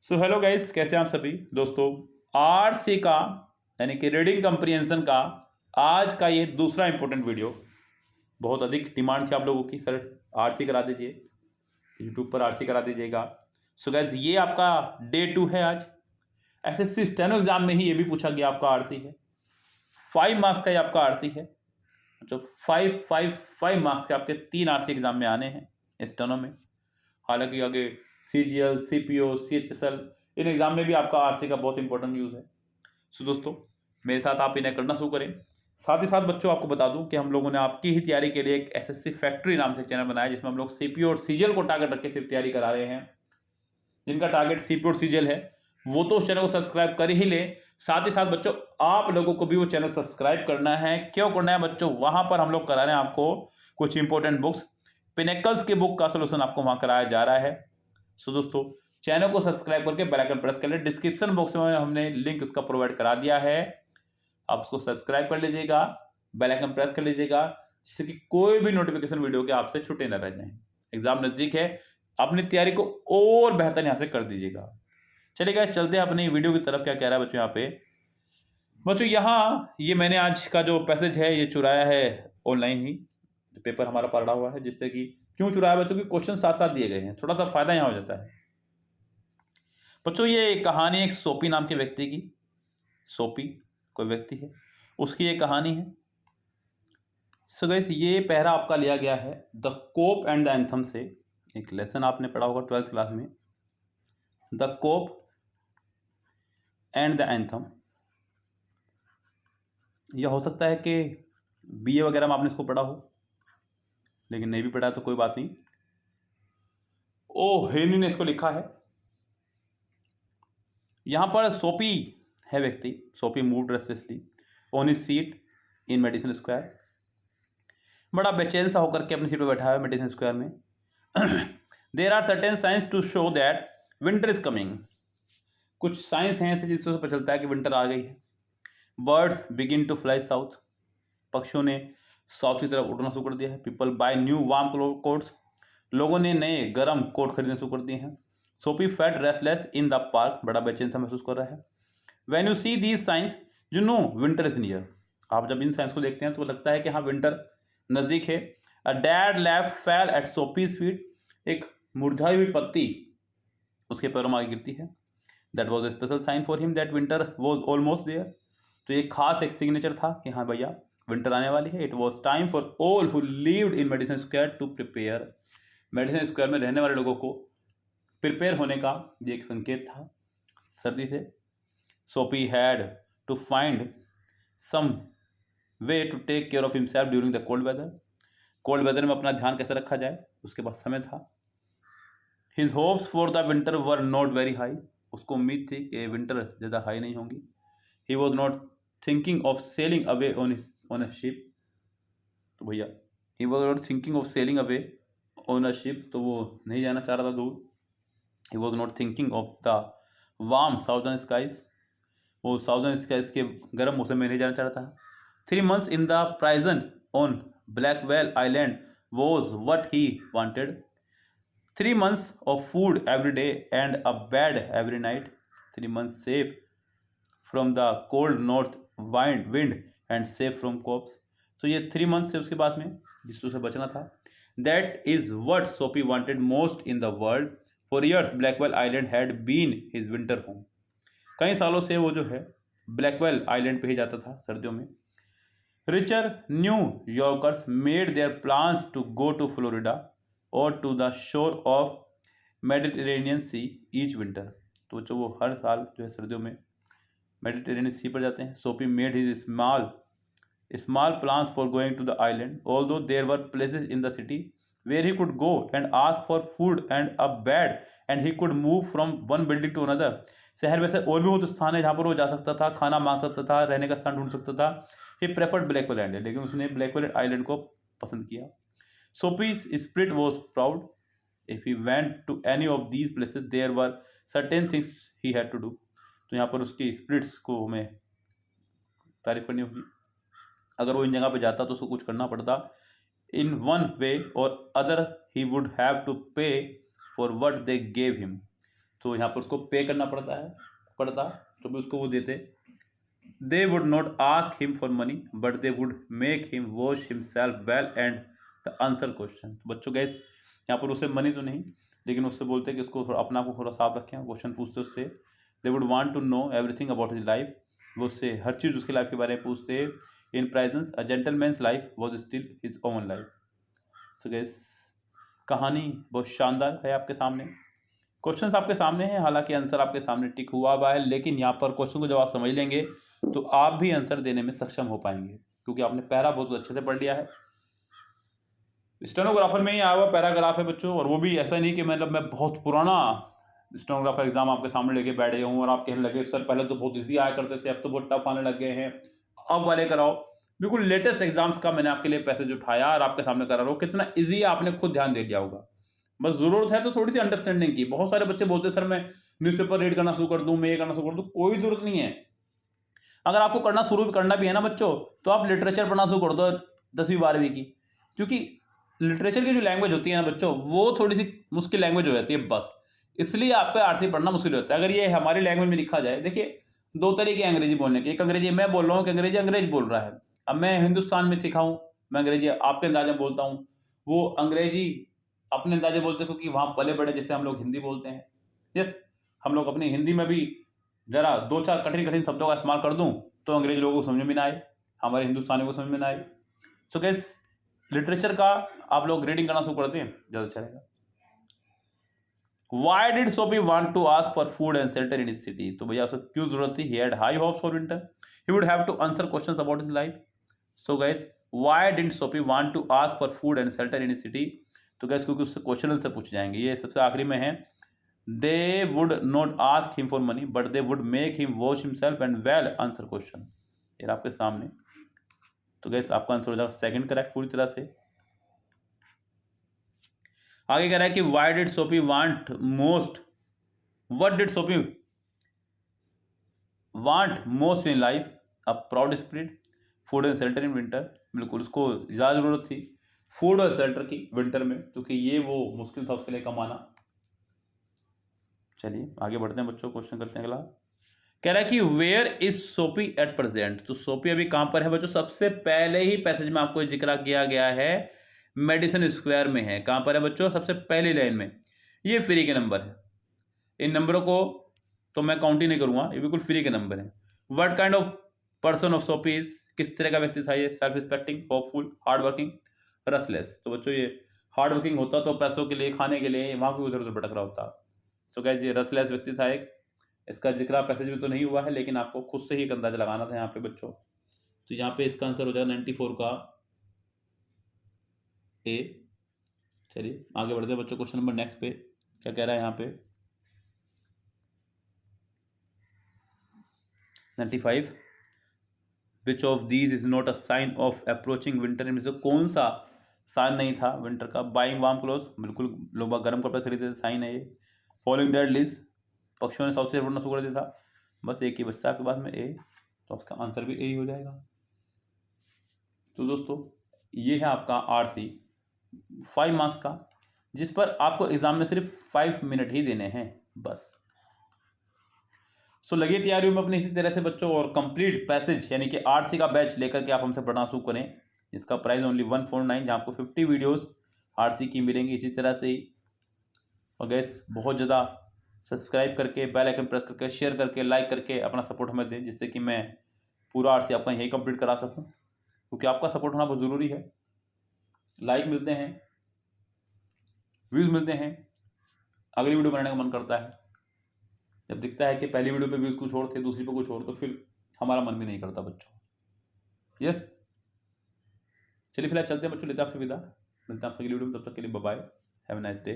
So hello guys, कैसे हैं आप सभी दोस्तों। आरसी का यानी कि रीडिंग कंप्रीहेंशन का आज का ये दूसरा इंपॉर्टेंट वीडियो। बहुत अधिक डिमांड थी आप लोगों की, सर आरसी करा दीजिए, यूट्यूब पर आरसी करा दीजिएगा। सो गाइस, ये आपका डे 2 है आज। एसएससी स्टेनो एग्जाम में ही ये भी पूछा गया आपका आरसी है। 5 मार्क्स का ये आपका आरसी है। जो 5 मार्क्स के आपके 3 आरसी एग्जाम में आने हैं स्टेनो में। हालांकि आगे CGL, CPO, CHSL in exam में भी आपका आरसी का बहुत इंपॉर्टेंट यूज है। सो दोस्तों, मेरे साथ आप इन्हें करना शुरू करें। साथ ही साथ बच्चों, आपको बता दूं कि हम लोगों ने आपकी ही तैयारी के लिए एक एसएससी फैक्ट्री नाम से एक चैनल बनाया, जिसमें हम लोग सीपीओ और सीजीएल को टारगेट रख के सिर्फ तैयारी करा रहे हैं। जिनका टारगेट सीपीओ और सीजीएल है वो तो उस चैनल को सब्सक्राइब कर ही ले। साथ ही साथ बच्चों, आप लोगों को भी वो चैनल सब्सक्राइब करना है। क्यों करना है बच्चों? वहां पर हम लोग करा रहे हैं आपको कुछ इंपॉर्टेंट बुक्स। पिनेकल्स के बुक का सोल्यूशन आपको वहां कराया जा रहा है। सो दोस्तों, चैनल को सब्सक्राइब करके बेल आइकन प्रेस कर ले। डिस्क्रिप्शन बॉक्स में हमने लिंक उसका प्रोवाइड करा दिया है, आप उसको सब्सक्राइब कर लीजिएगा, बेल आइकन प्रेस कर लीजिएगा, जिससे कि कोई भी नोटिफिकेशन वीडियो के आपसे छूटे न रह जाएं। एग्जाम नजदीक है, अपनी तैयारी को और बेहतर यहाँ से कर दीजिएगा। चलिएगा, चलते हैं अपनी वीडियो की तरफ। क्या कह रहा है बच्चों यहाँ पे? बच्चों यहाँ ये मैंने आज का जो पैसेज है ये चुराया है ऑनलाइन ही, पेपर हमारा पड़ा हुआ है, जिससे कि क्यों चुराया बच्चों की क्वेश्चन साथ साथ दिए गए हैं, थोड़ा सा फायदा यहाँ हो जाता है। बच्चों, ये कहानी एक सोपी नाम के व्यक्ति की, सोपी कोई व्यक्ति है, उसकी ये कहानी है। सो गाइस, ये पहरा आपका लिया गया है the cop and the anthem से। एक लेसन आपने पढ़ा होगा 12th क्लास में, the cop and the anthem. यह हो सकता है कि बीए वगैरह में आपने इसको पढ़ा हो, लेकिन नहीं भी पढ़ा तो कोई बात नहीं। ओ हेनरी ने इसको लिखा है। यहां पर सोपी है व्यक्ति। सोपी moved restlessly on his seat in Madison square. बड़ा बेचैन सा होकर के अपनी सीट पर बैठा है मेडिसिन स्क्वायर में। There are certain signs to show that winter is coming. कुछ साइंस हैं ऐसे जिससे पता चलता है कि विंटर आ गई है। Birds begin to fly south. पक्षियों ने साउथ की तरफ उड़ना शुरू कर दिया है। People buy new warm coats. लोगों ने नए गर्म कोट खरीदने शुरू कर दिए हैं। सोपी felt restless in the park. बड़ा बेचैन सा महसूस कर रहा है। When you see these signs you know winter is near. आप जब इन साइंस को देखते हैं तो लगता है कि हाँ, विंटर नजदीक है। A dead leaf fell at Sophie's feet. एक मुरझाई हुई पत्ती उसके पैरों में आगे गिरती है। That was a special sign for him that winter was almost there. तो ये खास एक सिग्नेचर था कि हाँ भैया, विंटर आने वाली है। It was time for all who lived in Madison Square to prepare. Madison Square में रहने वाले लोगों को प्रिपेयर होने का ये एक संकेत था सर्दी से। Soapy had to find some way to take care of himself during the cold weather. Cold weather में अपना ध्यान कैसे रखा जाए, उसके पास समय था। His hopes for the winter were not very high. उसको उम्मीद थी कि विंटर ज़्यादा हाई नहीं होंगी। He was not thinking of sailing away on a ship. तो भैया, he was not thinking of sailing away on a ship, तो वो नहीं जाना चाह रहा था दूर। He was not thinking of the warm southern skies. वो साउदर्न स्काइज के गर्म मौसम में नहीं जाना चाह रहा था। 3 months in the prison on Blackwell Island was what he wanted. 3 months of food every day and a bed every night. 3 months safe from the cold north wind and safe from cops. तो ये 3 months से उसके पास में जिससे उसे बचना था। That is what Sophie wanted most in the world. For years Blackwell Island had been his winter home. कई सालों से वो जो है ब्लैकवेल आइलैंड पे ही जाता था सर्दियों में। Richer New Yorkers made their plans to go to Florida or to the shore of Mediterranean Sea each winter. तो जो वो हर साल जो है सर्दियों में मेडिटेरेनियन सी पर जाते हैं। सोपी made his small plans for going to the island, although there were places in the city where he could go and ask for food and a bed and he could move from one building to another. शहर में से और भी बहुत स्थान है जहाँ पर वो जा सकता था, खाना मांग सकता था, रहने का स्थान ढूंढ सकता था। ही प्रेफर्ड ब्लैकवेल आइलैंड, लेकिन उसने ब्लैकवेल आइलैंड को पसंद किया। Sophie's spirit was proud. If he went to any of these places there were certain things he had to do. तो यहाँ पर उसकी स्पिरिट्स को हमें तारीफ करनी होगी। अगर वो इन जगह पे जाता तो उसको कुछ करना पड़ता। इन one way or other he would have to pay for what they gave him. तो यहाँ पर उसको पे करना पड़ता तो भी उसको वो देते। They would not ask him for money but they would make him wash himself well and the answer question. तो बच्चों गैस यहाँ पर उसे मनी तो नहीं, लेकिन उससे बोलते कि उसको थोड़ा अपना आप को थोड़ा साफ रखें, क्वेश्चन पूछते उससे। They would want to know everything about his life, वो उससे हर चीज़ उसकी लाइफ के बारे में पूछते। In presence a gentleman's life was still his own life. So gas कहानी बहुत शानदार है आपके सामने, क्वेश्चंस आपके सामने हैं, हालांकि आंसर आपके सामने टिक हुआ हुआ है, लेकिन यहाँ पर क्वेश्चन को जब आप समझ लेंगे तो आप भी आंसर देने में सक्षम हो पाएंगे, क्योंकि आपने पैरा बहुत अच्छे से पढ़ लिया है। स्टेनोग्राफर में ही आया हुआ पैराग्राफ है बच्चों, और वो भी ऐसा नहीं कि मतलब मैं बहुत पुराना स्टेनोग्राफर एग्जाम आपके सामने लेके बैठ गया हूँ और आप कहने लगे सर पहले तो बहुत ईजी आया करते थे, अब तो बहुत टफ आने लग गए हैं, अब वाले कराओ। बिल्कुल लेटेस्ट एग्जाम्स का मैंने आपके लिए पैसेज उठाया और आपके सामने करा रहा हूँ। कितना ईजी आपने खुद ध्यान दे दिया होगा, बस जरूरत है तो थोड़ी सी अंडरस्टैंडिंग की। बहुत सारे बच्चे बोलते हैं सर मैं न्यूज़पेपर रीड करना शुरू कर दूं, मैं ये करना शुरू कर दूं, कोई जरूरत नहीं है। अगर आपको करना भी है ना बच्चों, तो आप लिटरेचर पढ़ना शुरू कर दो 10वीं 12वीं की, क्योंकि लिटरेचर की जो लैंग्वेज होती है ना बच्चों, वो थोड़ी सी मुश्किल लैंग्वेज हो जाती है बस, इसलिए आपको आरसी पढ़ना मुश्किल होता है। अगर ये हमारी लैंग्वेज में लिखा जाए, देखिए दो तरीके अंग्रेजी बोलने के, एक अंग्रेजी मैं बोल रहा हूँ, एक अंग्रेजी अंग्रेज बोल रहा है। अब मैं हिंदुस्तान में सीखा हूँ, मैं अंग्रेजी आपके अंदाजे में बोलता हूँ, वो अंग्रेजी अपने अंदाजे बोलते हैं, क्योंकि वहाँ पले बड़े जैसे हम लोग हिंदी बोलते हैं। यस, हम लोग अपनी हिंदी में भी जरा दो चार कठिन कठिन शब्दों का इस्तेमाल कर दूं तो अंग्रेज लोगों को समझ में ना आए, हमारे हिंदुस्तानी को समझ में ना आए। सो गैस लिटरेचर का आप लोग रीडिंग करना शुरू करते हैं, ज़्यादा अच्छा रहेगा। Why did Sophie want to ask for food and shelter in his city? तो भैया उसको क्यों जरूरत थी? He had high hopes for winter. He would have to answer questions about his life. So guys, why didn't Sophie want to ask for food and shelter in his city? तो guys क्योंकि उससे question से पूछ जाएंगे। ये सबसे आखिरी में है, they would not ask him for money but they would make him wash himself and well answer question। ये आपके सामने। तो guys आपका आंसर हो जाएगा सेकंड करेक्ट पूरी तरह से। आगे कह रहा है कि why did Sophie want most, what did Sophie want most in life? A proud spirit, food and shelter in winter. बिल्कुल उसको ज़्यादा ज़रूरत थी फूड और शेल्टर की विंटर में, क्योंकि ये वो मुश्किल था उसके लिए कमाना। चलिए आगे बढ़ते हैं बच्चों, क्वेश्चन करते हैं अगला। कह रहा है कि where is Sophie at present? तो सोफी अभी कहाँ पर है बच्चों? सबसे पहले ही पैसेज में आपको जिक्र किया गया है, मेडिसन स्क्वायर में है। कहाँ पर है बच्चों? सबसे पहली लाइन में। ये फ्री के नंबर है, इन नंबरों को तो मैं काउंट ही नहीं करूंगा, ये बिल्कुल फ्री के नंबर है। What kind of person of Sophie is? किस तरह का व्यक्ति था ये? Self respecting, hopeful, hard working, ruthless. तो बच्चों ये हार्ड वर्किंग होता तो पैसों के लिए, खाने के लिए वहां को उधर उधर भटक रहा होता। सो गाइस ये रथलेस व्यक्ति था एक, इसका जिक्र पैसेज में तो नहीं हुआ है, लेकिन आपको खुद से ही एक अंदाजा लगाना था यहाँ पे बच्चों। तो यहाँ पे इसका आंसर हो जाएगा 94 का ए। चलिए आगे बढ़ते हैं बच्चों, क्वेश्चन नंबर नेक्स्ट पे क्या कह रहा है यहाँ पे। 95 which of these is not a sign of approaching winter? इनमें से कौन सा साइन नहीं था विंटर का? बाइंग वार्म क्लोथ, बिल्कुल लोग गर्म कपड़े खरीदे थे, साइन है ये। फॉलोइंग डेड लीज, पक्षियों ने साउथ से पढ़ना शुरू कर दिया था। बस एक ही बच्चा आपके पास में ए, तो उसका आंसर भी ए ही हो जाएगा। तो दोस्तों ये है आपका आरसी 5 मार्क्स का, जिस पर आपको एग्जाम में सिर्फ 5 मिनट ही देने हैं बस। सो लगी तैयारियों में अपनी इसी तरह से बच्चों, और कंप्लीट पैसेज यानी कि आरसी का बैच लेकर के आप हमसे पढ़ना शुरू करें, जिसका प्राइस ओनली 149, जहाँ आपको 50 वीडियोस आरसी की मिलेंगी इसी तरह से ही। और गैस बहुत ज़्यादा सब्सक्राइब करके, बेल आइकन प्रेस करके, शेयर करके, लाइक करके अपना सपोर्ट हमें दें, जिससे कि मैं पूरा आरसी आपका यही कंप्लीट करा सकूं, क्योंकि आपका सपोर्ट होना बहुत ज़रूरी है। लाइक मिलते हैं, व्यूज़ मिलते हैं, अगली वीडियो बनाने का मन करता है। जब दिखता है कि पहली वीडियो पे व्यूज़ कुछ और थे, दूसरी पे कुछ और, तो फिर हमारा मन भी नहीं करता बच्चों। यस चलिए फिलहाल चलते हैं बच्चों, लेते हैं आपसे विदा, मिलते हैं आपसे अगली वीडियो में, तब तक के लिए bye bye, have a nice day.